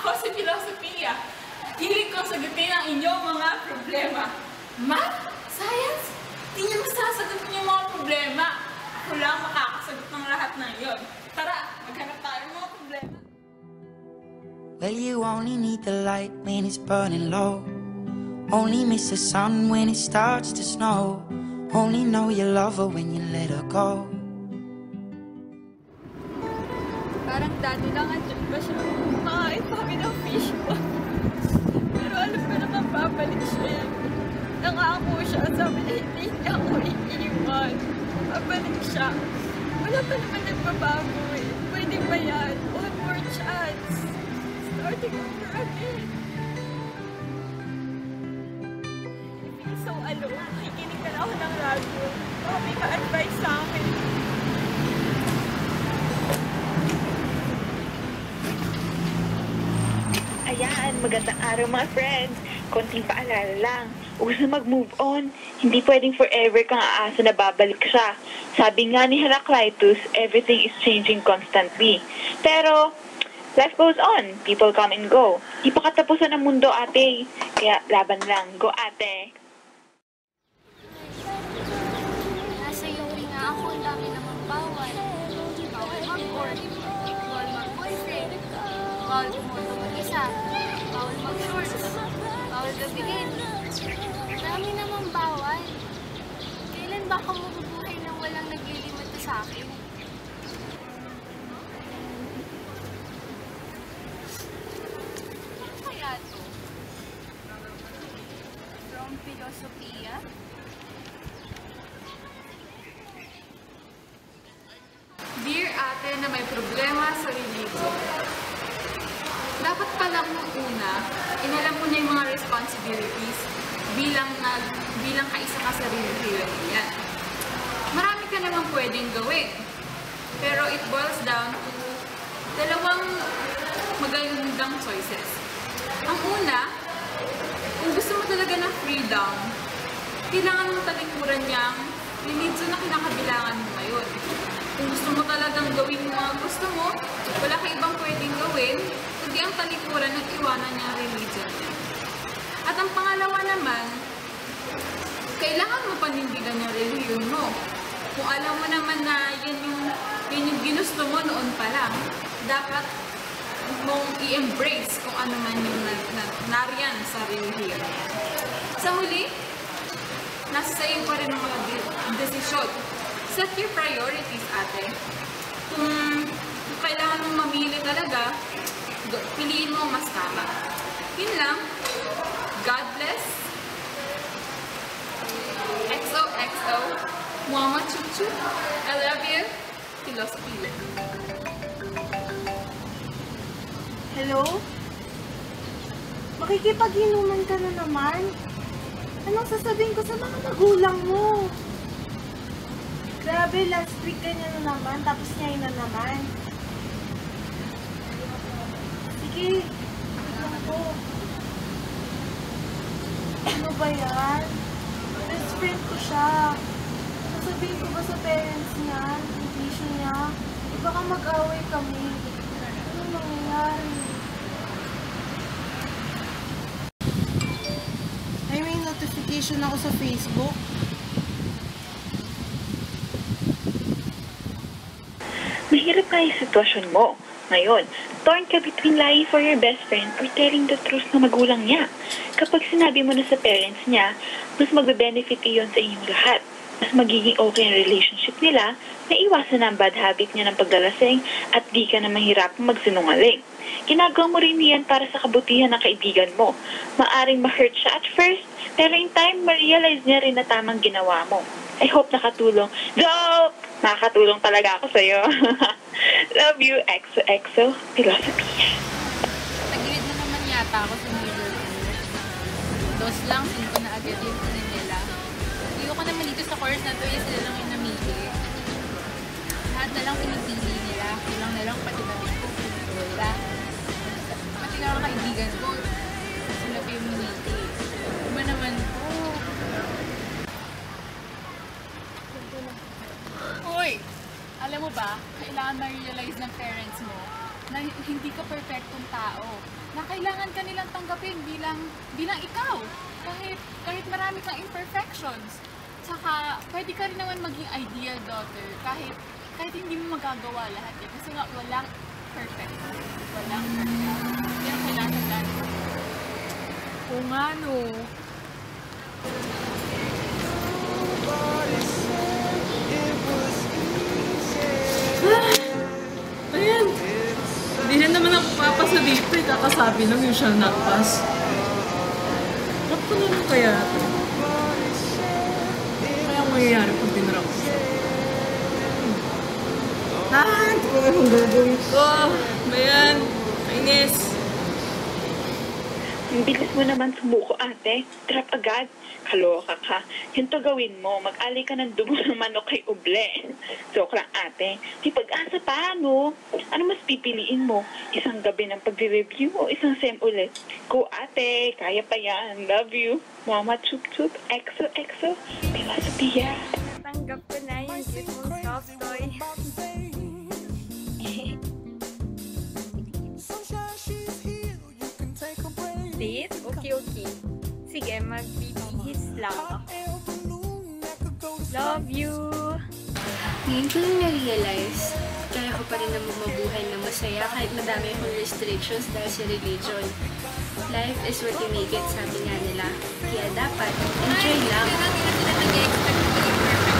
Ako si Filosofia. Hilig kong sagutin ang inyong mga problema. Math? Science? Di niyo masasagot yung mga problema. Ako lang makakasagot ng lahat ng iyon. Tara, maghanap tayo ng mga problema. Well, you only need the light when it's burning low. Only miss the sun when it starts to snow. Only know you love her when you let her go. Parang dati lang andyan pa siya. Makain pa kami ng fish ball. Pero alam ko naman babalik siya. Nangako siya. Sabi na hindi niya ako iiwan. Babalik siya. Wala pa naman nagbabago eh. Pwede ba yan? One more chance. Starting over again. I feel so alone. Nakikinig na ako ng radyo. Baka may ka-advise sa akin. Ayan, magandang araw mga friends. Konting paalala lang. Huwag na mag-move on. Hindi pwedeng forever kang aasa na babalik siya. Sabi nga ni Heraclitus, everything is changing constantly. Pero, life goes on. People come and go. Di pa katapusan ng mundo, ate. Kaya, laban lang. Go, ate. Nasa UP nga ako, ang dami namang bawal. Bawal mag-board, bawal mag-boyfriend, bawal pumunta mag-isa, bawal mag-shorts, bawal gabigin. Dami namang bawal. Kailan ba ako mabubuhay nang walang naglilimita sa akin? Ano kaya to? From Filosofia? Dear ate na may problema sa religion. Dapat palang una, inalam mo niya yung mga responsibilities bilang kaisa ka sa religion niya. Marami ka naman pwedeng gawin. Pero it boils down to dalawang magagandang choices. Ang una, kung gusto mo talaga ng freedom, kailangan mo talikuran niyang religion na kinakabilangan mo ngayon. Kung gusto mo talagang gawin yung mga gusto mo, wala ka ibang pwedeng gawin, kundi ang talikuran at iwanan niya ang religion niya. At ang pangalawa naman, kailangan mo panindigan yung religion mo. Kung alam mo naman na yan yung ginusto mo noon pa lang, dapat mong i-embrace kung ano man yung nariyan sa religion. Sa huli, nasa sa iyo pa rin ang mga desisyon. Set your priorities, ate. Kung kailangan mong mamili talaga, piliin mo mas tama. Yun lang. God bless. XOXO. Mama Chuchu. I love you. Philosophy. Hello? Makikipag-inuman ka na naman? Anong sasabihin ko sa mga magulang mo? Grabe, last week ganyan na naman, tapos ngayon na naman. Sige, wait lang po. Ano ba yan? Best friend ko siya. Sasabihin ko ba sa parents niya, condition niya? Baka mag-away kami. Ano mangyayari? Ay, may notification ako sa Facebook. Mahirap nga yung sitwasyon mo. Ngayon, torn ka between lying for your best friend or telling the truth na magulang niya. Kapag sinabi mo na sa parents niya, mas magbe-benefit iyon sa inyong lahat. Mas magiging okay ang relationship nila, naiwasan na ang bad habit niya ng paglalasing at di ka na mahirapang magsinungaling. Ginagawa mo rin yan para sa kabutihan ng kaibigan mo. Maaring ma-hurt siya at first, pero in time, ma-realize niya rin na tamang ginawa mo. I hope nakatulong. Joke! Nakakatulong talaga ako sa'yo. Love you, XOXO, Philosophy. Tagilid na naman yata ako sa middle. Dos lang, 5 na agad yung kunin nila. Ayoko naman dito sa course na to, yung sila lang yung namili. Lahat na lang pinipili nila. Kulang na lang pati na rin ko. Wala. Pati na lang kaibigan ko. Sila pa yung minili. Iba naman po. Hoy! Alam mo ba, kailangan ma-realize ng parents mo na hindi ka perfectong tao, na kailangan ka nilang tanggapin bilang ikaw, kahit marami kang imperfections. Tsaka, pwede ka rin naman maging ideal daughter kahit hindi mo magagawa lahat yan. Kasi nga, walang perfect. Walang perfect. Kaya kailangan tandaan. Oo nga, no. Ayan. Hindi na naman ako papasa dito. Kakasabi lang yung siya nakpas. Ba't ko naman kaya ito? Kaya ang mangyayari pag dinarap ko siya? Hindi ko alam ang gagawin ko. Bayan. Kainis. Ang bilis mo naman sumuko, ate. Trap agad. Kaloka ka. Hinto gawin mo. Mag-alay ka ng dugo ng manok kay Uble. Joke lang, ate. Di pag-asa pa, no? Ano mas pipiliin mo? Isang gabi ng pag-review o isang sem ulit? Go, ate. Kaya pa yan. Love you. Mama chup chup. Exo exo. Philosophy. Natanggap ko na yung gift mong soft toy. Tit? Okay. Sige, magbibihis lang ako. Love you! Ngayon ko lang na-realize, kaya ko pa rin naman mabuhay na masaya kahit madami akong restrictions dahil sa religion. Life is what you make it, sabi nga nila. Kaya dapat, enjoy lang. Kaya natin sila nag-expect na maging perfect